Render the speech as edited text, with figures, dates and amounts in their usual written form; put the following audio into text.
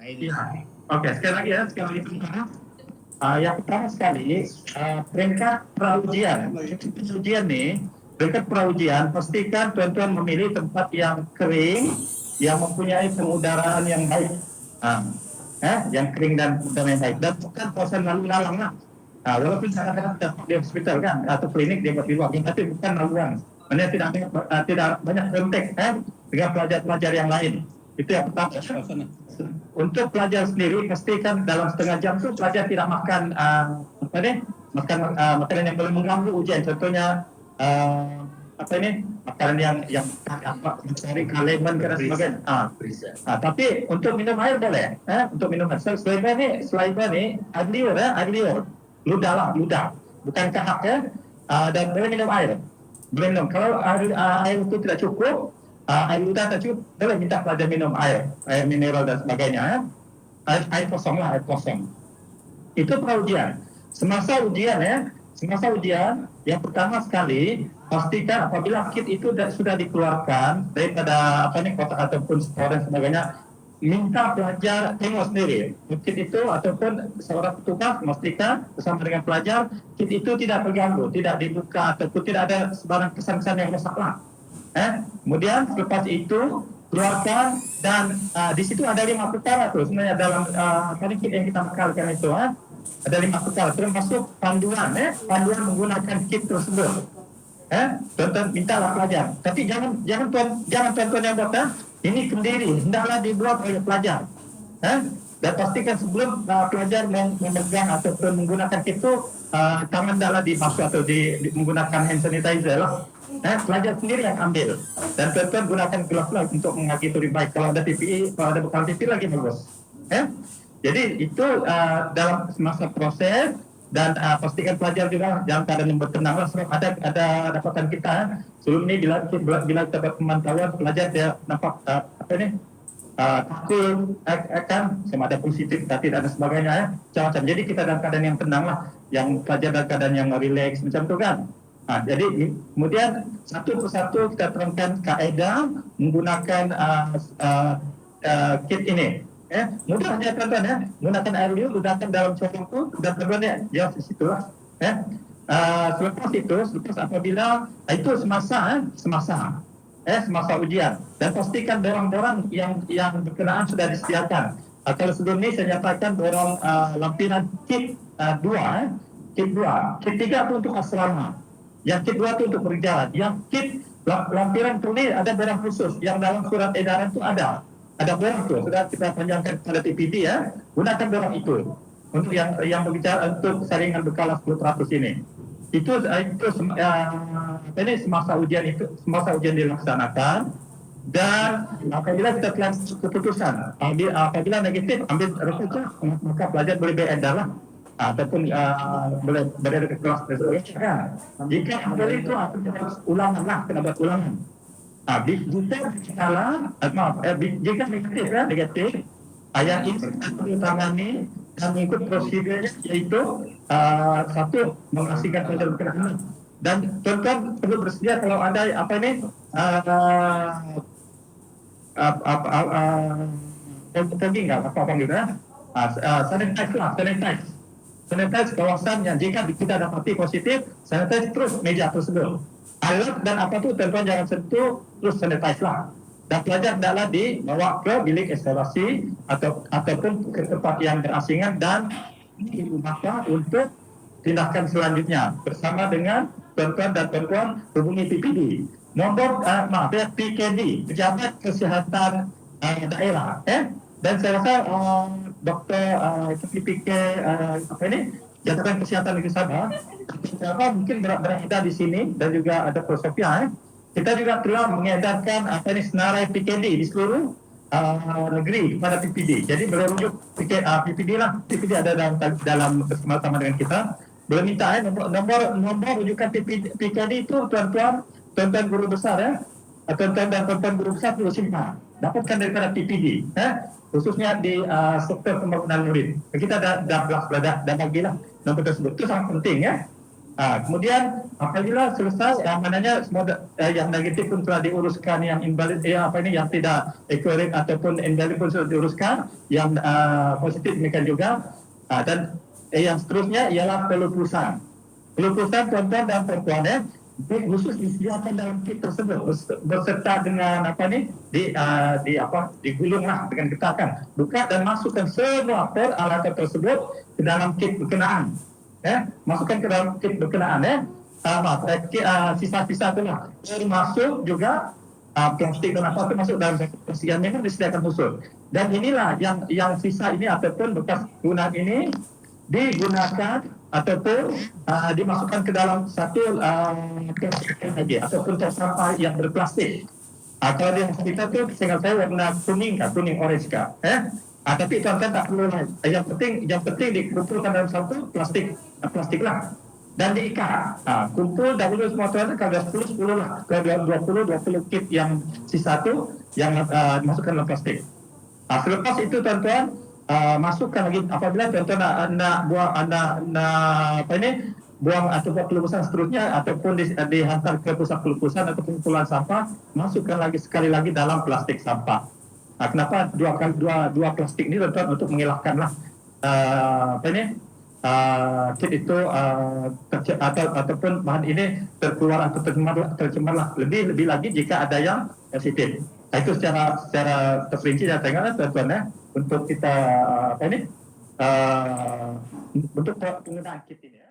Ya. Oke, sekali lagi ya, sekali lagi teman-teman. Yang pertama sekali, peringkat praujian. Ujian nih, peringkat praujian, pastikan tuan-tuan memilih tempat yang kering, yang mempunyai pengudaraan yang baik. Yang kering dan udara yang baik. Dan bukan kawasan lalu lalang lah. Walaupun kadang-kadang di hospital kan, atau klinik dia buat di luar, tapi bukan laluan. Maknanya tidak banyak kontak dengan pelajar-pelajar yang lain. Itu yang pertama. Untuk pelajar sendiri, pastikan dalam setengah jam itu pelajar tidak makan makanan yang boleh mengganggu ujian. Contohnya makanan yang mencari kalemen dan sebagainya. Tapi untuk minum air boleh. Untuk minum air. Selain ini, air liur, ludah, bukan kahak ya. Dan boleh minum air. Boleh minum. Kalau air itu tidak cukup, air ludah tak cukup, boleh minta pelajar minum air mineral dan sebagainya. Air kosong lah, air kosong. Itu praujian. Semasa ujian, yang pertama sekali pastikan apabila kit itu sudah dikeluarkan daripada kotak ataupun skor dan sebagainya, minta pelajar tengok sendiri kit itu ataupun seorang petugas memastikan bersama dengan pelajar kit itu tidak terganggu, tidak dibuka ataupun tidak ada sebarang kesan-kesan yang masalah. Kemudian selepas itu keluarkan dan di situ ada 5 perkara tuh sebenarnya dalam kit yang kita bekalkan itu. Ada 5 perkara termasuk panduan menggunakan kit tersebut. Tuan-tuan mintalah pelajar, tapi jangan tuan-tuan yang buat. Ini kendiri hendaklah dibuat oleh pelajar. Dan pastikan sebelum pelajar memegang ataupun menggunakan kit itu tangan hendaklah dibasuh atau menggunakan hand sanitizer lah. Pelajar sendiri yang ambil dan tuan-tuan gunakan glove untuk mengakhiri lebih baik. Kalau ada PPE, kalau ada bekal PPE lagi bagus. Jadi itu dalam masa proses dan pastikan pelajar juga dalam keadaan yang bertenang. Sebab ada dapatan kita sebelum ini bila kita dapat pemantauan pelajar dia nampak takut sama ada positif tapi tidak ada sebagainya macam-macam. Jadi kita dalam keadaan yang tenang lah, yang pelajar dalam keadaan yang relax macam itu kan. Jadi kemudian satu persatu kita terangkan kaedah menggunakan kit ini. Mudah saja tuan-tuan menggunakan air liur, gunakan dalam corong itu dan tuan-tuan ya di situ lah. Selepas apabila itu semasa ujian dan pastikan dorong-dorong yang berkenaan sudah disediakan. Kalau sebelum ini saya nyatakan dorong lampiran kit 2, kit 3 itu untuk asrama, yang kit 2 itu untuk berjalan, yang kit lampiran tulis ada barang khusus yang dalam surat edaran itu ada barang itu sudah kita panjangkan pada TPD gunakan barang itu untuk yang berbicara untuk saringan bekal 10% ini. Itu semasa ujian dilaksanakan dan apabila kita telah keputusan apabila negatif ambil resiko maka pelajar boleh beredar lah ataupun boleh beredar ke kelas tersebut. Jika ambil itu ulangan lah, kena buat ulangan. Jika negatif, yang ini ditangani dan mengikut prosedurnya yaitu satu mengasingkan pelajar berkenaan dan tuan-tuan perlu bersedia kalau ada sanitize kawasan yang jika kita dapati positif, sanitize terus meja tersebut. Alat dan apa tu tuan-tuan jangan sentuh, terus sanitize lah. Dan pelajar hendaklah dibawa ke bilik isolasi ataupun ke tempat yang berasingan dan dirumahkan untuk tindakan selanjutnya bersama dengan tuan-tuan dan tuan-tuan hubungi PPD. Nomor PKD, Pejabat Kesihatan Daerah. Dan saya rasa Dr. PPK Jabatan Kesihatan Negeri Sabah mungkin berada di sini dan juga ada Prof. Sofia. Kita juga telah mengedarkan senarai PKD di seluruh negeri kepada PPD. Jadi boleh rujuk PPD lah. PPD ada dalam bersama-sama dengan kita. Boleh minta nomor rujukan PKD itu tuan-tuan guru besar tuan-tuan dan tuan-tuan guru besar perlu simpan. Dapatkan daripada PPD. Khususnya di sektor pembangunan murid. Kita dah bagilah nomor tersebut. Itu sangat penting Kemudian apabila selesai, maknanya semua yang negatif pun telah diuruskan, yang invalid, yang tidak accurate ataupun invalid pun sudah diuruskan, yang positif demikian juga. Dan yang seterusnya ialah pelupusan. Pelupusan tuan-tuan dan puan-puan khusus disediakan dalam kit tersebut berserta dengan digulunglah dengan getakan, buka dan masukkan semua peralatan tersebut ke dalam kit berkenaan. Masukkan ke dalam kit berkenaan, sisa-sisa itu lah, termasuk juga plastik dan apa itu masuk dalam persediaan memang disediakan khusus. Dan inilah yang sisa ini ataupun bekas gunaan ini digunakan ataupun dimasukkan ke dalam satu plastik lagi ataupun sampah yang berplastik. Kalau dia kita tu seingat saya warna kuning orange kah? Tapi tuan-tuan tak perlu lah. Yang penting dikumpulkan dalam satu plastik lah dan diikat. Kumpul dahulu semua tuan-tuan, kalau 10 lah, kalau 20 kit yang sisa tu yang dimasukkan dalam plastik. Selepas itu tuan-tuan masukkan lagi apabila tuan-tuan nak buang atau buat pelupusan seterusnya ataupun dihantar ke pusat pelupusan atau pengumpulan sampah, masukkan sekali lagi dalam plastik sampah. Kenapa dua plastik ini tuan-tuan? Untuk mengelakkanlah kit itu ataupun bahan ini terkeluar atau tercemarlah lebih lagi jika ada yang positif. Itu secara terperinci dan tengoklah tuan-tuan untuk kita untuk penggunaan kit ini.